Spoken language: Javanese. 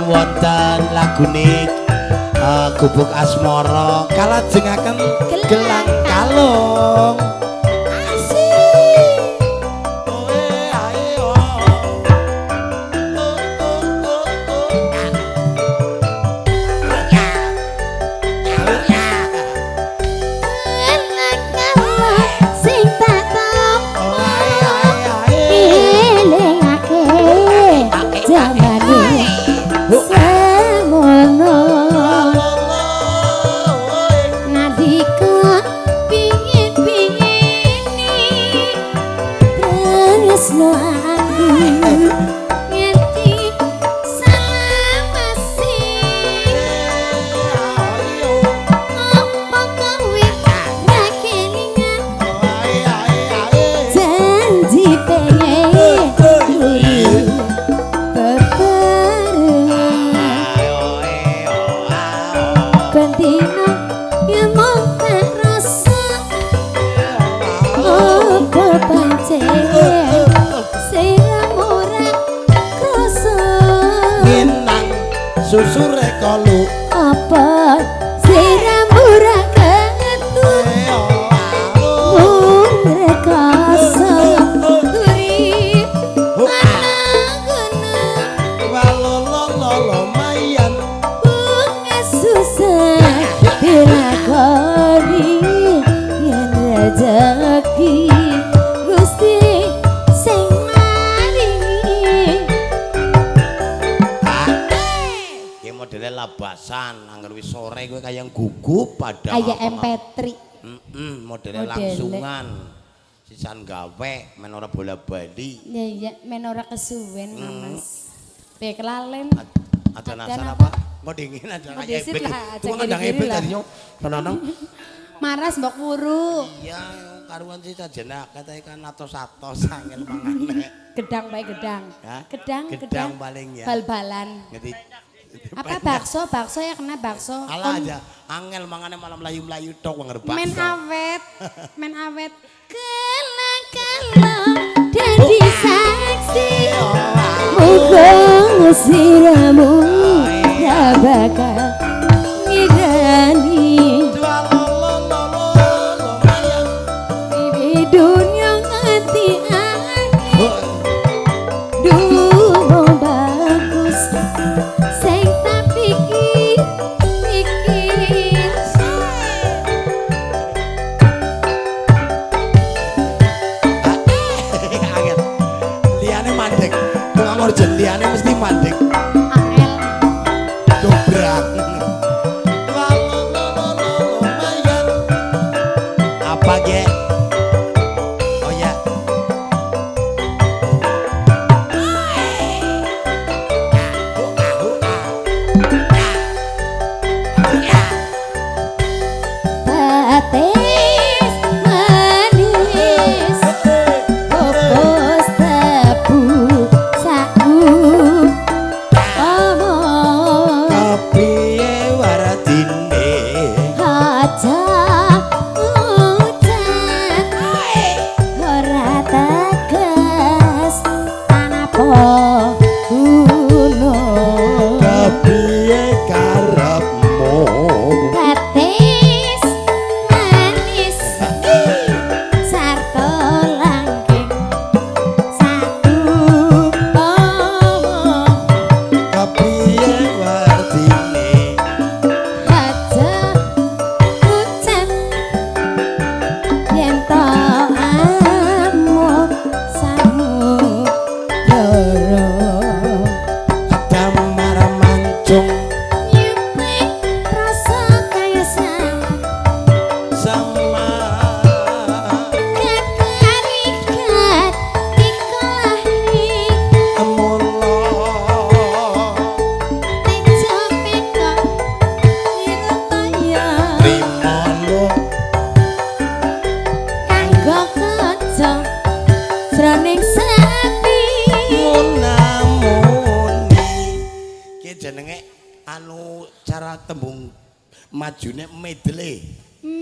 wonten lagune Gubuk Asmara kalajengaken Gelang Kalung. Susure kolu apa siramura ketu rekoso urip ana walolololo mayan bunga susah dilakoni yen rezeki Gusti sing maringi. Modele labasan angger wis sore kowe kayang gugup padha Kayak MP3. Modele langsungan sisan gawe men ora bola-bali. Ya men ora kesuwen Mas. Be kelalen. Ada nasan apa? Kok dingin aja kayak ebek. Tukang ndang ebek tadinya. Nonong. Maras mbok puru. Iya, karuan sih sajenak kata ikan atos-atos angel mangane. Gedang bae gedang. Gedang paling ya. Bal-balan. Ngerti. Apa bakso ya kena bakso. Alah aja, angel mangane malam melayu-melayu tok wenger bakso. Men awet. Kala-kala dadi saksi. Muga siramu ya bakal ngidani. Di dunia ngerti aku. Duh bagus. Jeliane mesti mandek. Angel. Dobrak. Apa ge? Oh ya. Batis manis. Opos tebu. jenenge anu cara tembung majune medley.